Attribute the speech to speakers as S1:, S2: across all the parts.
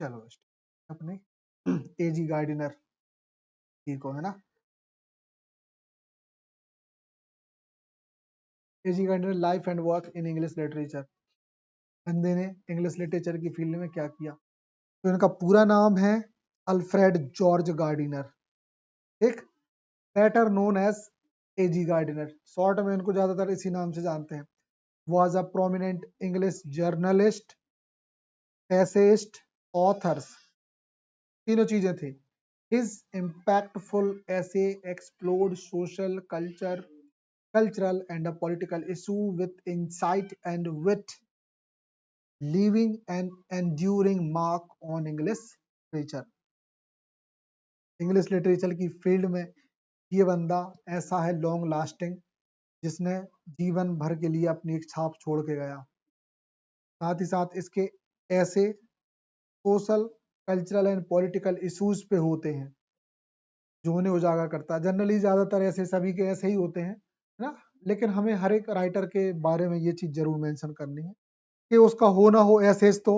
S1: चलो अपने एजी गार्डिनर ठीक हो है ना। A G Gardiner life and work in English literature. बंदे ने इंग्लिश लिटरेचर की फील्ड में क्या किया। तो इनका पूरा नाम है अल्फ्रेड जॉर्ज गार्डिनर, एक बेटर नोन एज एजी गार्डिनर, शॉर्ट में इनको ज्यादातर इसी नाम से जानते हैं। Was a prominent English journalist, essayist, authors, तीनों चीजें थी। His impactful essay explored social, cultural and political issue with insight and wit, leaving an enduring mark on English literature. English literature की फील्ड में ये बंदा ऐसा है लॉन्ग लास्टिंग, जिसने जीवन भर के लिए अपनी एक छाप छोड़ के गया। साथ ही साथ इसके ऐसे social, cultural and political issues पे होते हैं जो उन्हें उजागर करता है। जनरली ज्यादातर ऐसे सभी के ऐसे ही होते हैं, है ना। लेकिन हमें हर एक राइटर के बारे में ये चीज जरूर मेंशन करनी है कि उसका हो ना हो ऐसेज तो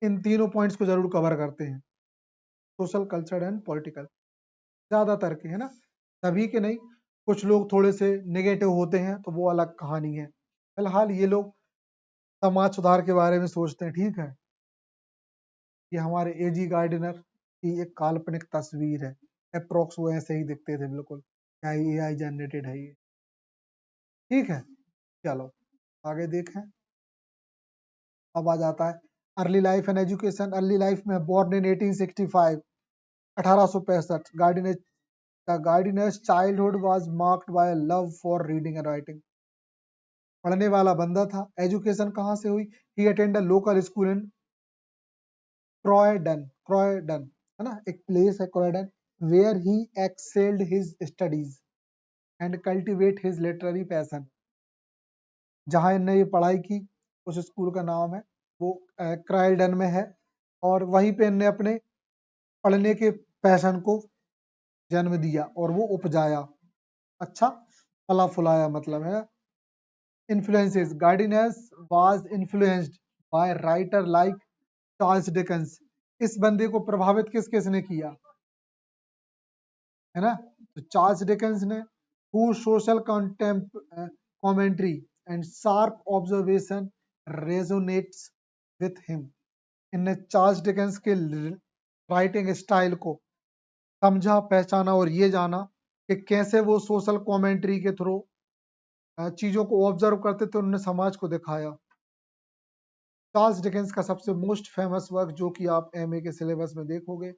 S1: इन तीनों पॉइंट्स को जरूर कवर करते हैं, सोशल, कल्चरल एंड पॉलिटिकल, ज्यादातर के, है ना। सभी के नहीं, कुछ लोग थोड़े से नेगेटिव होते हैं तो वो अलग कहानी है। फिलहाल ये लोग समाज सुधार के बारे में सोचते हैं, ठीक है। ये हमारे एजी गार्डिनर की एक काल्पनिक तस्वीर है, अप्रोक्स वो ऐसे ही दिखते थे बिल्कुल, क्या एआई जनरेटेड है ये, ठीक है। चलो आगे देखें। अब आ जाता है early life and education. Early life में born in 1865, 1865, Gardiner's childhood was marked by love for reading and writing. पढ़ने वाला बंदा था। एजुकेशन कहाँ से हुई? He attend a local school in Croydon, Croydon, है ना, एक प्लेस है Croydon, where he excelled his studies and cultivate his literary passion. जहाँ इनने ये पढ़ाई की उस स्कूल का नाम है वो क्रॉयडन में है, और वहीं पे इनने अपने पढ़ने के पैशन को जन्म दिया और वो उपजाया, अच्छा फला फुलाया, मतलब है। Influences, Gardiner's was influenced by writer like Charles Dickens. इस बंदे को प्रभावित किस किस ने किया, है ना। तो चार्ल्स डिकेंस ने, who social commentary and sharp observation resonates with him. इनने चार्ल्स डिकेंस के राइटिंग स्टाइल को समझा, पहचाना और ये जाना कि कैसे वो सोशल कमेंट्री के थ्रू चीजों को ऑब्जर्व करते थे, उन्होंने समाज को दिखाया। चार्ल्स डिकेंस का सबसे मोस्ट फेमस वर्क जो कि आप एमए के सिलेबस में देखोगे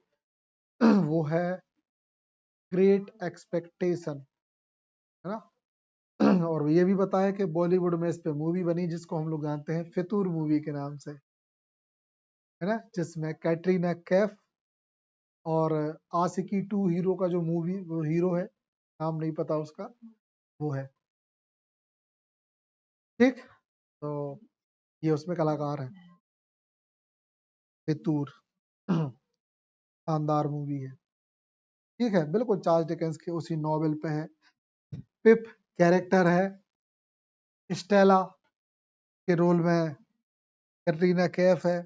S1: वो है ग्रेट एक्सपेक्टेशन, है ना। और ये भी बताया कि बॉलीवुड में इस पे मूवी बनी जिसको हम लोग जानते हैं फितूर मूवी के नाम से, है ना, जिसमें कैटरीना कैफ और आशिकी 2 हीरो का जो मूवी, वो हीरो है, नाम नहीं पता उसका, वो है, ठीक। तो ये उसमें कलाकार है। फितूर शानदार मूवी है, ठीक है, बिल्कुल चार्ल्स डिकेंस के उसी नॉवेल पे है। पिप कैरेक्टर है, स्टेला के रोल में कैटरीना कैफ है,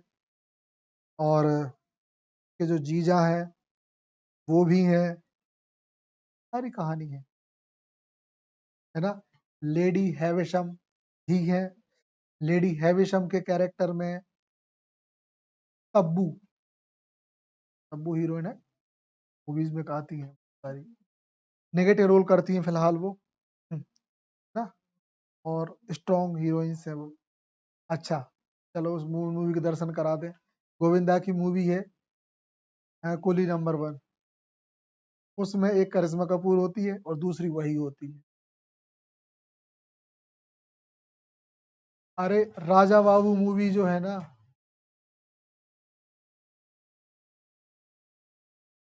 S1: और के जो जीजा है वो भी है, सारी कहानी है ना। लेडी हैविशम भी है। लेडी हैविशम के कैरेक्टर में तब्बू, तब्बू हीरोइन है, मूवीज में आती है सारी, नेगेटिव रोल करती हैं फिलहाल वो, ना, और स्ट्रॉन्ग हीरोइंस है वो। अच्छा, चलो उस मूवी के दर्शन करा दें। गोविंदा की मूवी है कुली नंबर 1, उसमें एक करिश्मा कपूर होती है और दूसरी वही होती है। अरे राजा बाबू मूवी जो है ना,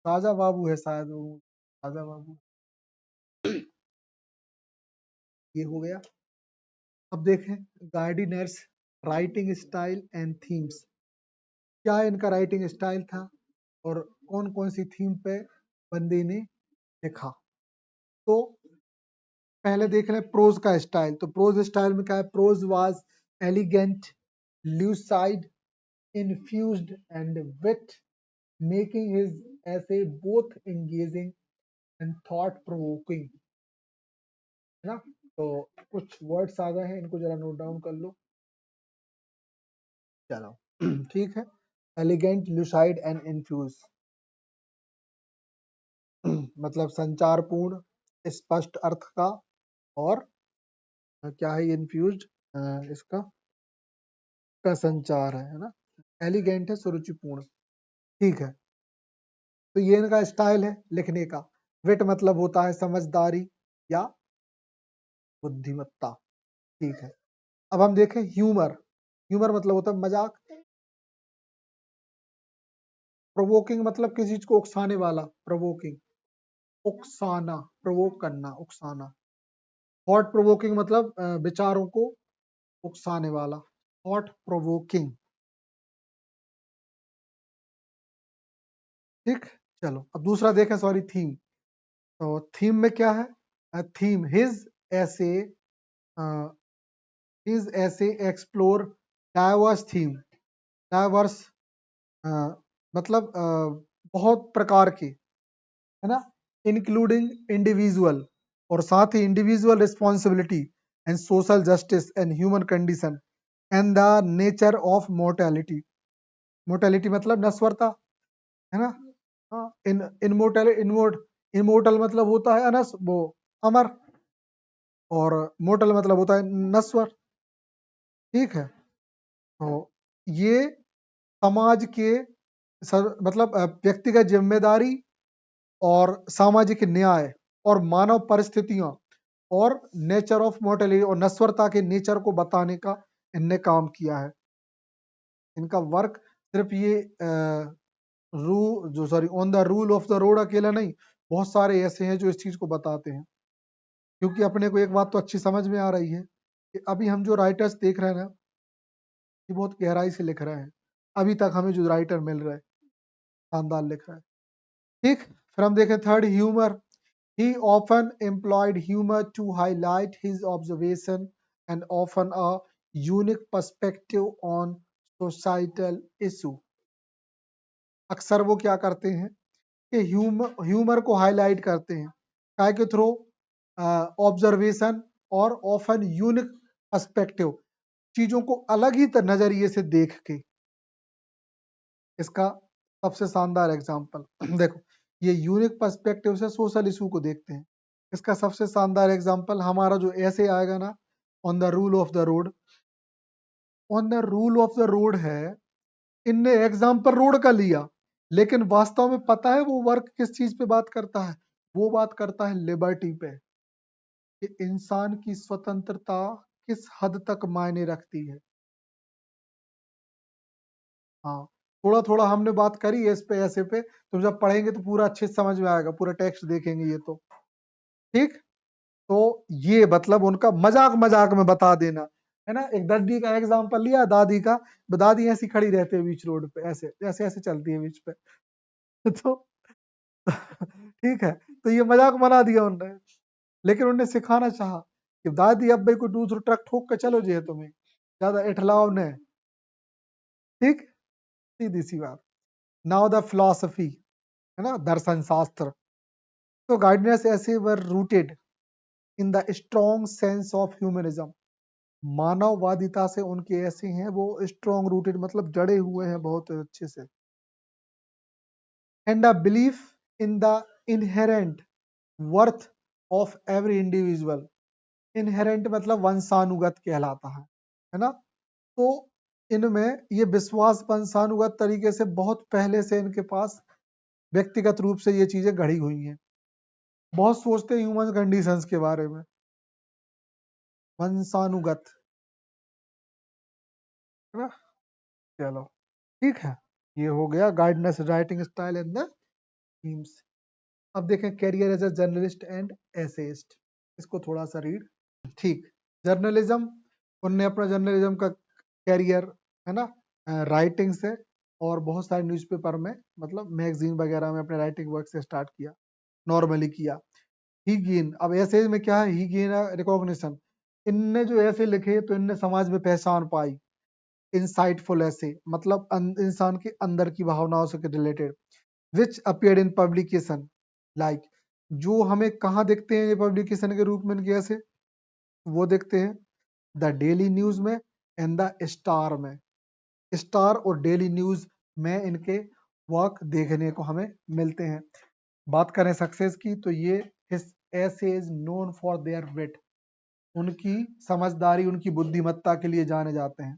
S1: राजा बाबू है शायद वो, राजा बाबू, ये हो गया। अब देखें गार्डिनर्स राइटिंग स्टाइल एंड थीम्स। क्या इनका राइटिंग स्टाइल था और कौन कौन सी थीम पे बंदे ने लिखा। तो पहले देख लें प्रोज का स्टाइल। तो प्रोज स्टाइल में क्या है? Prose was elegant, lucid, infused and wit, making his essay both engaging and thought provoking. है ना? तो कुछ वर्ड्स आ गए हैं, इनको जरा नोट डाउन कर लो। चलो ठीक है। एलिगेंट, लुसाइड एंड इन्फ्यूज मतलब संचारपूर्ण, स्पष्ट अर्थ का, और क्या है इन्फ्यूज्ड, इसका का संचार है ना। एलिगेंट है सुरुचिपूर्ण, ठीक है। तो ये इनका स्टाइल है लिखने का। विट मतलब होता है समझदारी या बुद्धिमत्ता, ठीक है। अब हम देखें ह्यूमर। ह्यूमर मतलब होता है मजाक। प्रोवोकिंग मतलब किसी चीज को उकसाने वाला, प्रोवोकिंग, उकसाना, प्रोवोक करना, उकसाना। थॉट प्रोवोकिंग मतलब विचारों को उकसाने वाला, थॉट प्रोवोकिंग, ठीक। चलो अब दूसरा देखें, सॉरी थीम। तो थीम में क्या है, थीम ऐसे हिज ऐसे एक्सप्लोर डाइवर्स थीम, डाइवर्स मतलब बहुत प्रकार के, है ना, इंक्लूडिंग इंडिविजुअल, और साथ ही individual responsibility and social justice and human condition and the nature of mortality. Mortality मतलब नश्वरता, है ना। हाँ, इन इमोर्टल मतलब होता है अनस वो अमर, और मोर्टल मतलब होता है नश्वर, ठीक है। तो ये समाज के मतलब व्यक्तिगत जिम्मेदारी और सामाजिक न्याय और मानव परिस्थितियां और नेचर ऑफ मोर्टेलिटी और नश्वरता के नेचर को बताने का इनने काम किया है। इनका वर्क सिर्फ ये on the rule of the road अकेला नहीं, बहुत सारे ऐसे हैं जो इस चीज को बताते हैं। क्योंकि अपने को एक बात तो अच्छी समझ में आ रही है कि अभी हम जो राइटर्स देख रहे हैं ना, ये बहुत गहराई से लिख रहे हैं। अभी तक हमें जो राइटर मिल रहे हैं शानदार लिख रहा है, ठीक। फिर हम देखें third, humour. He often employed humor to highlight his observation and often a unique perspective on societal issue. अक्सर वो क्या करते हैं कि ह्यूमर को हाईलाइट करते हैं, काय के थ्रू, ऑब्जर्वेशन और ऑफन यूनिक पर्सपेक्टिव, चीजों को अलग ही नजरिए से देख के। इसका सबसे शानदार एग्जांपल देखो, ये यूनिक पर्सपेक्टिव से सोशल इशू को देखते हैं। इसका सबसे शानदार एग्जांपल हमारा जो ऐसे आएगा ना, on the rule of the road. On the rule of the road है, इनने एग्जाम्पल रोड का लिया, लेकिन वास्तव में पता है वो वर्क किस चीज पे बात करता है? वो बात करता है लिबर्टी पे, कि इंसान की स्वतंत्रता किस हद तक मायने रखती है। हाँ, थोड़ा थोड़ा हमने बात करी है इस पे, ऐसे पे, तुम जब पढ़ेंगे तो पूरा अच्छे से समझ में आएगा, पूरा टेक्स्ट देखेंगे ये तो, ठीक। तो ये मतलब उनका मजाक मजाक में बता देना, है ना। एक दादी का एग्जांपल लिया, दादी का, दादी ऐसी खड़ी रहती है बीच रोड पे, ऐसे ऐसे ऐसे चलती है बीच पे तो ठीक है, तो ये मजाक बना दिया उनने, लेकिन उन्हें सिखाना चाहा कि दादी अब भाई को दूसरा ट्रक ठोक के चलो जे तुम्हें ज्यादा इठलाव ने, ठीक, सीधी सी बात। नाउ द फिलोसफी, है ना, दर्शन शास्त्र। तो गाइडनेस ऐसे were rooted in the strong sense of humanism, मानववादिता से उनके ऐसे हैं, वो स्ट्रॉन्ग रूटेड मतलब जड़े हुए हैं बहुत अच्छे से। And a belief in the inherent worth of every individual. Inherent मतलब वंशानुगत कहलाता है ना। तो इनमें ये विश्वास वंशानुगत तरीके से बहुत पहले से इनके पास व्यक्तिगत रूप से ये चीजें गढ़ी हुई हैं। बहुत सोचते हैं ह्यूमन कंडीशंस के बारे में, वंशानुगत, है ना। चलो ठीक है, ये हो गया guidance writing style and the themes. अब देखें career as a journalist and essayist, इसको थोड़ा सा रीड, ठीक। जर्नलिज्म, उनने अपना जर्नलिज्म का कैरियर, है ना, राइटिंग से और बहुत सारे न्यूज़पेपर में, मतलब मैगजीन वगैरह में अपने राइटिंग वर्क से स्टार्ट किया, नॉर्मली किया। ही गेन, अब ऐसे में क्या है, ही गेन रिकॉग्निशन, इनने जो ऐसे लिखे तो इनने समाज में पहचान पाई, इंसाइटफुल ऐसे, मतलब इंसान के अंदर की भावनाओं से related, which appeared in publication, like जो हमें कहाँ देखते हैं ये पब्लिकेशन के रूप में इनके ऐसे, वो देखते हैं द डेली न्यूज में एंड द स्टार में। स्टार और डेली न्यूज में इनके वर्क देखने को हमें मिलते हैं। बात करें सक्सेस की तो ये his essay is known for their wit, उनकी समझदारी, उनकी बुद्धिमत्ता के लिए जाने जाते हैं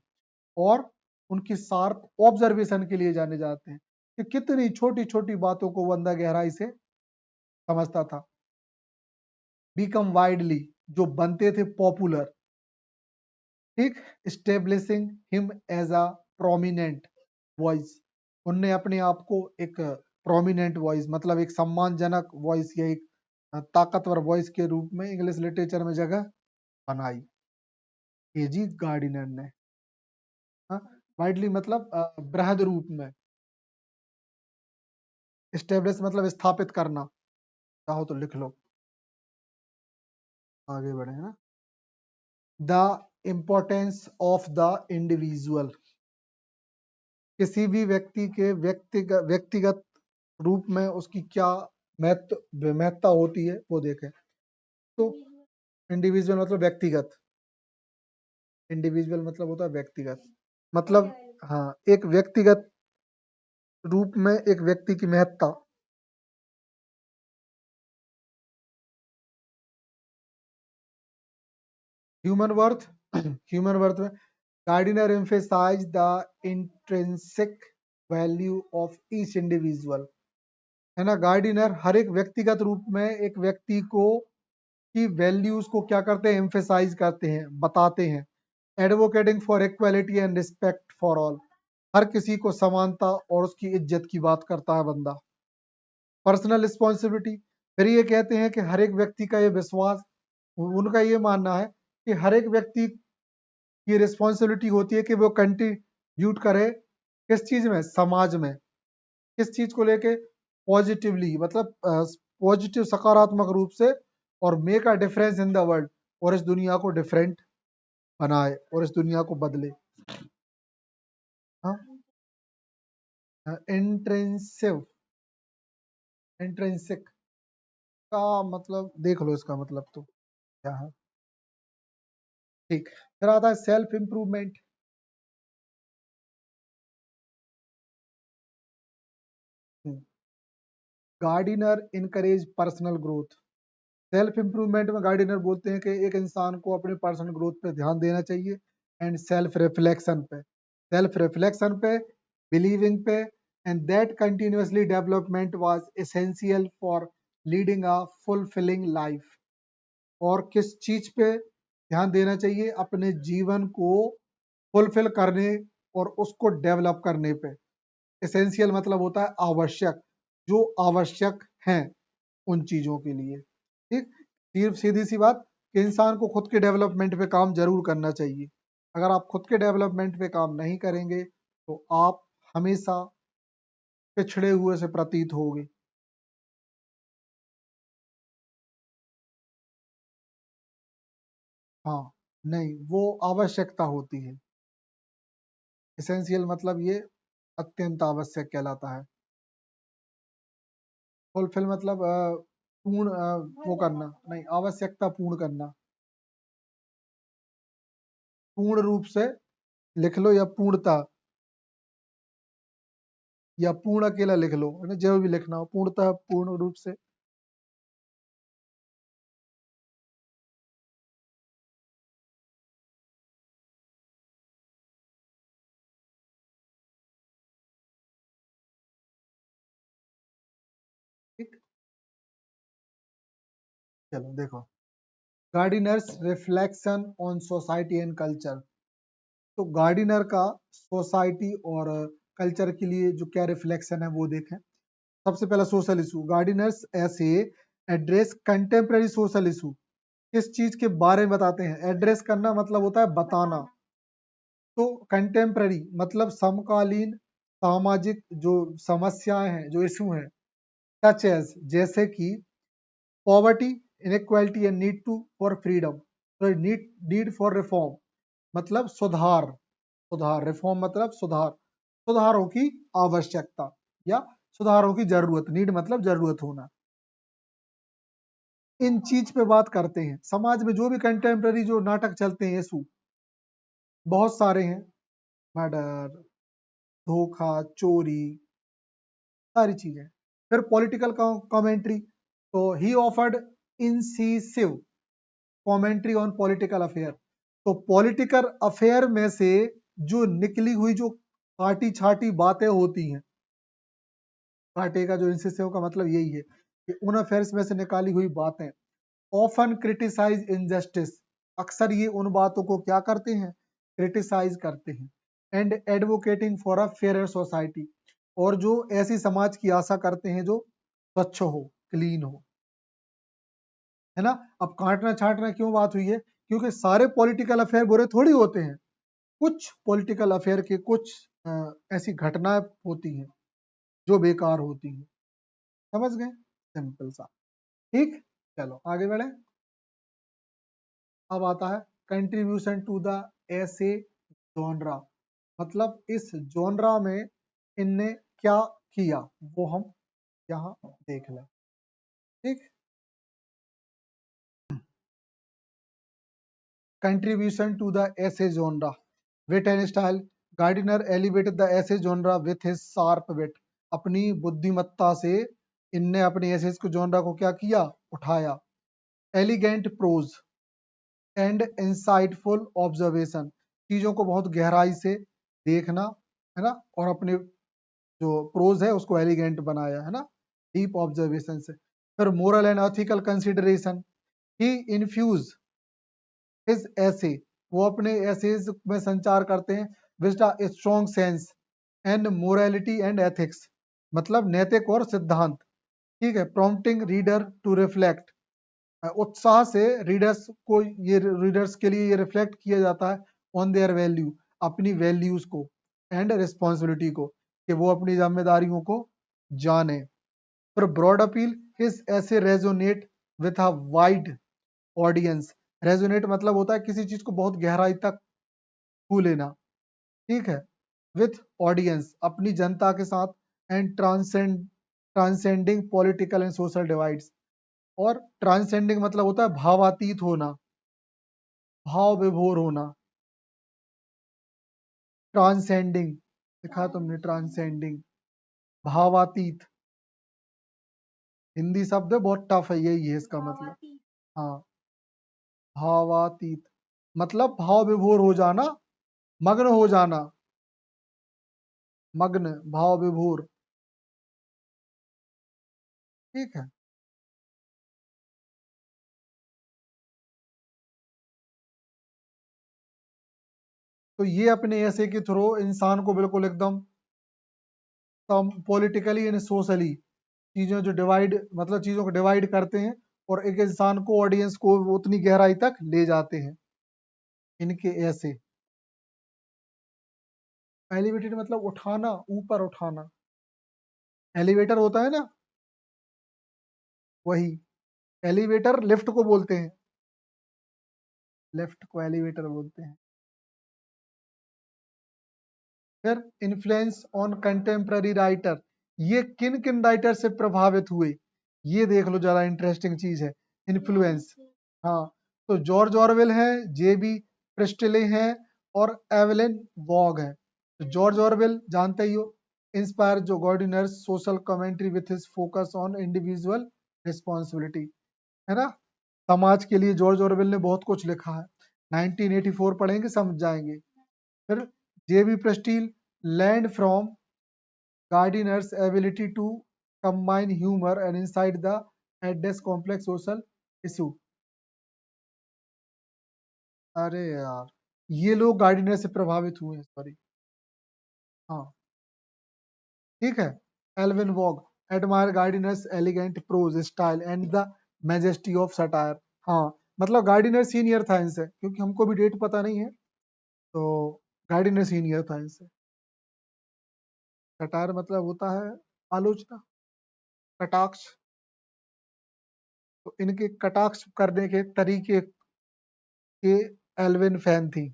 S1: और उनकी शार्प ऑब्जर्वेशन के लिए जाने जाते हैं कि कितनी छोटी छोटी बातों को वो बंदा गहराई से समझता था। बिकम वाइडली, जो बनते थे पॉपुलर, ठीक, establishing him as a prominent voice, उनने अपने आप को एक प्रोमिनेंट वॉइस, मतलब एक सम्मानजनक वॉइस या एक ताकतवर वॉइस के रूप में इंग्लिश लिटरेचर में जगह बनाई एजी गार्डिनर ने। वाइडली मतलब बृहद रूप में, स्टेब्लिश मतलब स्थापित करना, चाहो तो लिख लो, आगे बढ़े है ना। The importance of the individual, किसी भी व्यक्ति के व्यक्तिगत रूप में उसकी क्या महत्ता होती है वो देखें। तो इंडिविजुअल मतलब व्यक्तिगत, इंडिविजुअल मतलब होता है व्यक्तिगत, मतलब हाँ एक व्यक्तिगत रूप में एक व्यक्ति की महत्ता। ह्यूमन वर्थ ह्यूमन वर्थ में Gardiner emphasise the intrinsic value of each individual, है ना। गार्डिनर हर एक व्यक्तिगत रूप में एक व्यक्ति को की वैल्यूज को क्या करते हैं, एम्फेसाइज करते हैं, बताते हैं। Advocating for equality and respect for all, हर किसी को समानता और उसकी इज्जत की बात करता है बंदा। पर्सनल रिस्पॉन्सिबिलिटी, फिर ये कहते हैं कि हर एक व्यक्ति का ये विश्वास, उनका ये मानना है कि हर एक व्यक्ति की रिस्पॉन्सिबिलिटी होती है कि वो कंट्रीब्यूट करे किस चीज में, समाज में, किस चीज को लेके, पॉजिटिवली, मतलब पॉजिटिव सकारात्मक रूप से, और make a difference in the world, और इस दुनिया को डिफरेंट बनाए और इस दुनिया को बदले। हाँ, इंट्रेंसिव, इंट्रेंसिक का मतलब देख लो, इसका मतलब तो क्या है, ठीक। फिर आता है self improvement. Gardiner encourage personal growth, self improvement में गार्डिनर बोलते हैं कि एक इंसान को अपने पर्सनल ग्रोथ पे ध्यान देना चाहिए, एंड सेल्फ रिफ्लेक्शन पे, बिलीविंग पे, and that continuously development was essential for leading a fulfilling life, और किस चीज पे ध्यान देना चाहिए, अपने जीवन को फुलफिल करने और उसको डेवलप करने पे। एसेंशियल मतलब होता है आवश्यक, जो आवश्यक हैं उन चीजों के लिए, ठीक। सिर्फ सीधी सी बात कि इंसान को खुद के डेवलपमेंट पे काम जरूर करना चाहिए। अगर आप खुद के डेवलपमेंट पे काम नहीं करेंगे तो आप हमेशा पिछड़े हुए से प्रतीत होगे। हाँ, नहीं, वो आवश्यकता होती है। एसेंशियल मतलब ये अत्यंत आवश्यक कहलाता है। फुलफिल मतलब पूर्ण, वो करना नहीं, आवश्यकता पूर्ण करना, पूर्ण रूप से लिख लो, या पूर्णता, या पूर्ण अकेला लिख लो, है ना, जो भी लिखना हो, पूर्णतः, पूर्ण रूप से। ठीक, चलो देखो, Gardiner's reflection on society and culture. तो गार्डिनर का सोसाइटी और कल्चर के लिए जो क्या रिफ्लेक्शन है वो देखें। सबसे पहला सोशल इशू, गार्डिनर्स ऐसे एड्रेस कंटेम्प्रेरी सोशल इशू, किस चीज के बारे में बताते हैं, एड्रेस करना मतलब होता है बताना, तो कंटेम्प्रेरी मतलब समकालीन सामाजिक जो समस्याएं हैं, जो इशू हैं, सच एज जैसे कि poverty, inequality and need to for freedom, तो नीड नीड फॉर रिफॉर्म मतलब सुधार, सुधार, रिफॉर्म मतलब सुधार, सुधारों की आवश्यकता या सुधारों की जरूरत, नीड मतलब जरूरत होना। इन चीज पे बात करते हैं। समाज में जो भी कंटेम्प्रेरी जो नाटक चलते हैं इशू बहुत सारे हैं, मर्डर, धोखा, चोरी, सारी चीजें। फिर पॉलिटिकल कमेंट्री, तो he offered incisive commentary on political affair. तो पॉलिटिकल अफेयर में से जो निकली हुई जो काटी छाटी बातें होती हैं, काटे का जो इंसिसिव का मतलब यही है कि उन अफेयर्स में से निकाली हुई बातें, ऑफन क्रिटिसाइज इनजस्टिस, अक्सर ये उन बातों को क्या करते हैं, क्रिटिसाइज करते हैं। And advocating for a fair society, और जो ऐसी समाज की आशा करते हैं जो स्वच्छ हो, क्लीन हो, है ना। अब काटना छाटना क्यों बात हुई है, क्योंकि सारे पॉलिटिकल अफेयर बुरे थोड़ी होते हैं, कुछ पॉलिटिकल अफेयर के कुछ ऐसी घटनाएं होती हैं जो बेकार होती हैं, समझ गए, सिंपल सा। ठीक, चलो आगे बढ़े। अब आता है contribution to the essay genre, मतलब इस जॉनरा में इनने क्या किया वो हम यहाँ देख लें। ठीक, contribution to the essay genre, wit and style, Gardiner elevated the essay genre with his sharp wit, अपनी बुद्धिमत्ता से इनने अपने ऐसे को जॉनरा को क्या किया, उठाया। Elegant prose and insightful observation, चीजों को बहुत गहराई से देखना, है ना, और अपने जो प्रोज है उसको एलिगेंट बनाया, है ना, डीप ऑब्जर्वेशन से। फिर moral and ethical consideration, he infuse his essay, वो अपने ऐसेज में संचार करते हैं with a strong sense and morality and ethics, मतलब नैतिक और सिद्धांत। ठीक है, प्रॉम्प्टिंग रीडर टू रिफ्लेक्ट, उत्साह से रीडर्स को, ये रीडर्स के लिए ये रिफ्लेक्ट किया जाता है ऑन देयर वैल्यू, अपनी वैल्यूज को, एंड रिस्पॉन्सिबिलिटी को, कि वो अपनी जिम्मेदारियों को जाने। फिर ब्रॉड अपील, हिज ऐसे resonate with a wide audience, resonate मतलब होता है किसी चीज को बहुत गहराई तक छू लेना, ठीक है, विथ ऑडियंस, अपनी जनता के साथ, and transcending political and social divides, और ट्रांसेंडिंग मतलब होता है भावातीत होना, भाव विभोर होना। ट्रांसेंडिंग लिखा तुमने, ट्रांसेंडिंग, भावातीत, हिंदी शब्द है बहुत टफ है, यही है इसका मतलब। हाँ, भावातीत मतलब भाव विभोर हो जाना, मग्न हो जाना, मग्न, भाव विभोर, ठीक है। तो ये अपने ऐसे के थ्रू इंसान को बिल्कुल एकदम पॉलिटिकली एंड सोशली चीजें जो डिवाइड, मतलब चीजों को डिवाइड करते हैं और एक इंसान को, ऑडियंस को उतनी गहराई तक ले जाते हैं इनके ऐसे। एलिवेटेड मतलब उठाना, ऊपर उठाना, एलिवेटर होता है ना, वही। एलिवेटर लिफ्ट को बोलते हैं, लिफ्ट को एलिवेटर बोलते हैं। फिर इन्फ्लुएंस ऑन कंटेम्प्ररी राइटर, ये किन किन राइटर से प्रभावित हुए, ये देख लो, ज्यादा इंटरेस्टिंग चीज है। इन्फ्लुएंस, हाँ, तो जॉर्ज ऑरवेल है, जेबी प्रिस्टले हैं, और एवलिन वॉग है। तो जॉर्ज ऑरवेल जानते ही हो, इंस्पायर जो Gardiner's social commentary with his focus on individual responsibility, है ना, समाज के लिए जॉर्ज ऑरवेल ने बहुत कुछ लिखा है। 1984 पढ़ेंगे समझ जाएंगे। फिर JB Priestley, land from Gardiner's ability to combine humor and inside the address complex social issue। अरे यार, ये लोग गार्डिनर से प्रभावित हुए हैं, सॉरी, हाँ, ठीक है। Evelyn Waugh, admire Gardiner's elegant prose style and the majesty of satire. हाँ, मतलब गार्डिनर सीनियर था इनसे, क्योंकि हमको भी डेट पता नहीं है, तो गार्डिनर सीनियर था इनसे। सटायर मतलब होता है आलोचना, कटाक्ष, तो इनके कटाक्ष करने के तरीके के एल्विन फैन थी,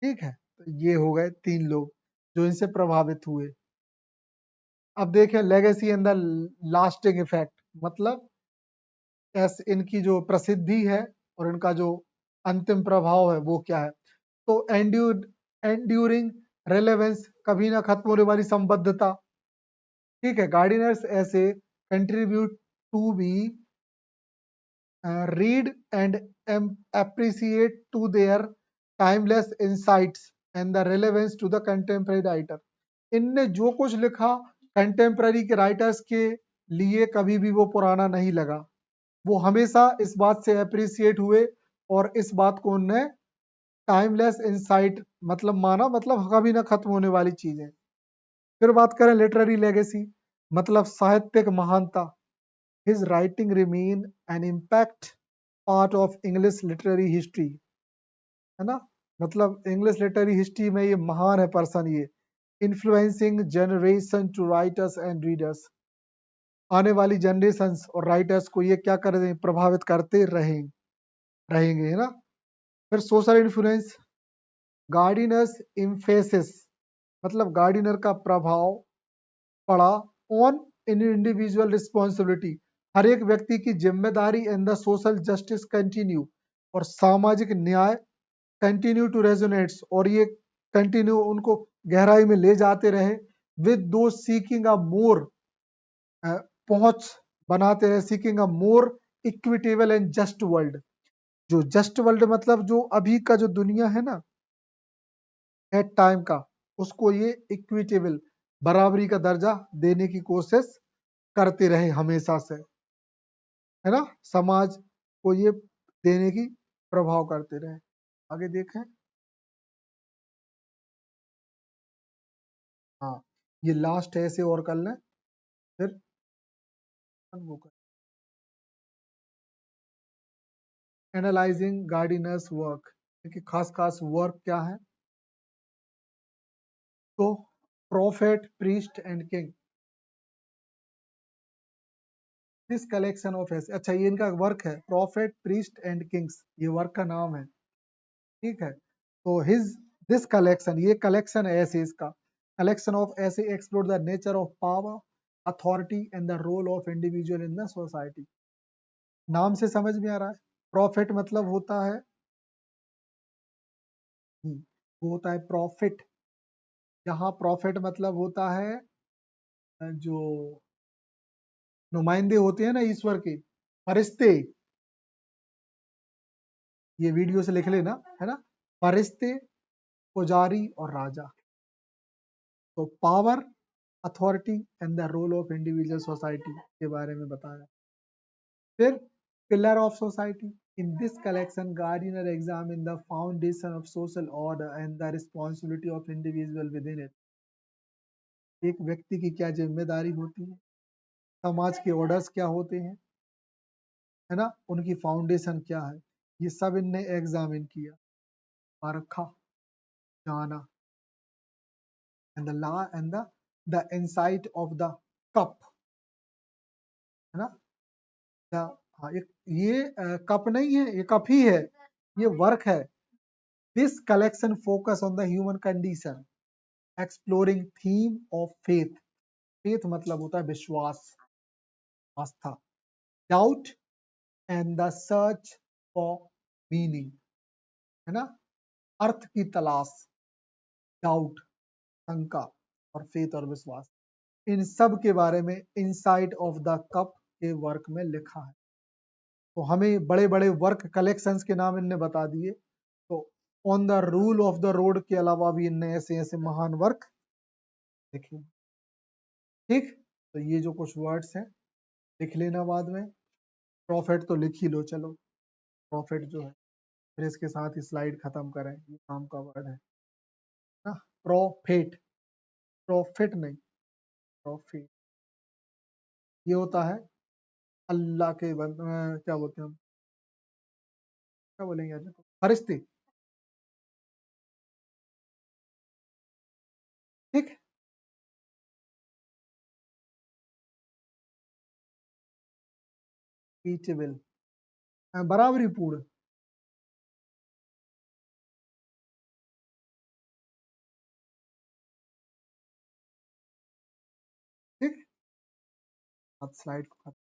S1: ठीक है। तो ये हो गए 3 लोग जो इनसे प्रभावित हुए। अब देखें legacy and the lasting effect, मतलब ऐसे इनकी जो प्रसिद्धि है और इनका जो अंतिम प्रभाव है वो क्या है। तो एंड्यूरिंग रेलेवेंस, कभी ना खत्म होने वाली संबद्धता। ठीक है, Gardiner's essay contribute to be read and appreciate to their timeless insights and the relevance to the contemporary writer। इनने जो कुछ लिखा कंटेम्प्ररी के राइटर्स के लिए कभी भी वो पुराना नहीं लगा। वो हमेशा इस बात से अप्रिसिएट हुए और इस बात को उनने टाइमलेस इंसाइट मतलब माना, मतलब कभी ना खत्म होने वाली चीजें। फिर बात करें लिटरेरी लेगेसी, मतलब साहित्यिक महानता। His writing remain an impact part of English literary history, है ना, मतलब इंग्लिश लिटरेरी हिस्ट्री में ये महान है पर्सन ये, influencing generation to writers and readers. आने वाली जनरेशंस और राइटर्स को ये क्या कर रहे हैं, प्रभावित करते रहेंगे, है ना। फिर सोशल इन्फ्लुएंस, गार्डिनर्स इम्फेसिस, मतलब गार्डिनर का प्रभाव पड़ा ऑन इन इंडिविजुअल रिस्पॉन्सिबिलिटी, हर एक व्यक्ति की जिम्मेदारी in the social justice continue, और सामाजिक न्याय कंटिन्यू टू रेजोनेट्स, और ये कंटिन्यू उनको गहराई में ले जाते रहे, विद दो सीकिंग अ मोर, पहुंच बनाते रहे, seeking a more equitable and just world. जो जस्ट वर्ल्ड मतलब जो अभी का जो दुनिया है ना एट टाइम का, उसको ये इक्विटेबल बराबरी का दर्जा देने की कोशिश करते रहे हमेशा से, है ना, समाज को ये देने की प्रभाव करते रहे। आगे देखें, हाँ ये लास्ट है, ऐसे और कर लें फिर वो कर। एनालाइजिंग गार्डिनर्स वर्क, देखिए खास खास वर्क क्या है, तो prophet priest and king, this collection of essay, अच्छा ये इनका वर्क है, प्रॉफिट प्रीस्ट एंड किंग्स, ये वर्क का नाम है। ठीक है, तो हिज दिस कलेक्शन, ये कलेक्शन है ऐसे, इसका collection of essay explore the nature of power, authority and the role of individual in the society. नाम से समझ में आ रहा है, प्रॉफिट मतलब होता है, वो होता है प्रॉफिट, जहाँ प्रॉफिट मतलब होता है जो नुमाइंदे होते हैं ना ईश्वर के, फरिश्ते, ये वीडियो से लिख लेना, है ना, फरिश्ते, पुजारी और राजा। तो power, authority and the role of individual society के बारे में बताया। फिर pillar of society, in this collection Gardiner examine the foundation of social order and the responsibility of individual within it. एक व्यक्ति की क्या जिम्मेदारी होती है, समाज के ऑर्डर्स क्या होते हैं, है ना, उनकी फाउंडेशन क्या है, ये सब इनने एग्जामिन किया, परखा, जाना। And the law and the insight of the cup, है ना, हाँ ये कप नहीं है, ये कप ही है, ये वर्क है। This collection focus on the human condition, exploring theme of faith, faith मतलब होता है विश्वास, आस्था, doubt and the search for meaning, है ना, अर्थ की तलाश, डाउट, शंका, और फेथ और विश्वास, इन सब के बारे में इनसाइट ऑफ द कप के वर्क में लिखा है। तो हमें बड़े बड़े वर्क कलेक्शंस के नाम इनने बता दिए। तो on the rule of the road के अलावा भी इनने ऐसे ऐसे महान वर्क लिखे। ठीक, तो ये जो कुछ वर्ड्स हैं लिख लेना बाद में। प्रॉफिट तो लिख ही लो, चलो प्रॉफिट जो है, फिर इसके साथ ही स्लाइड खत्म करें, ये काम का वर्ड है ना, प्रॉफिट, प्रॉफिट नहीं, प्रॉफिट, ये होता है अल्लाह के क्या बोलते हैं हम, क्या बोलेंगे यार, फरिश्ते। ठीक, टीचेबल, बराबरी पूर्ण, स्लाइड को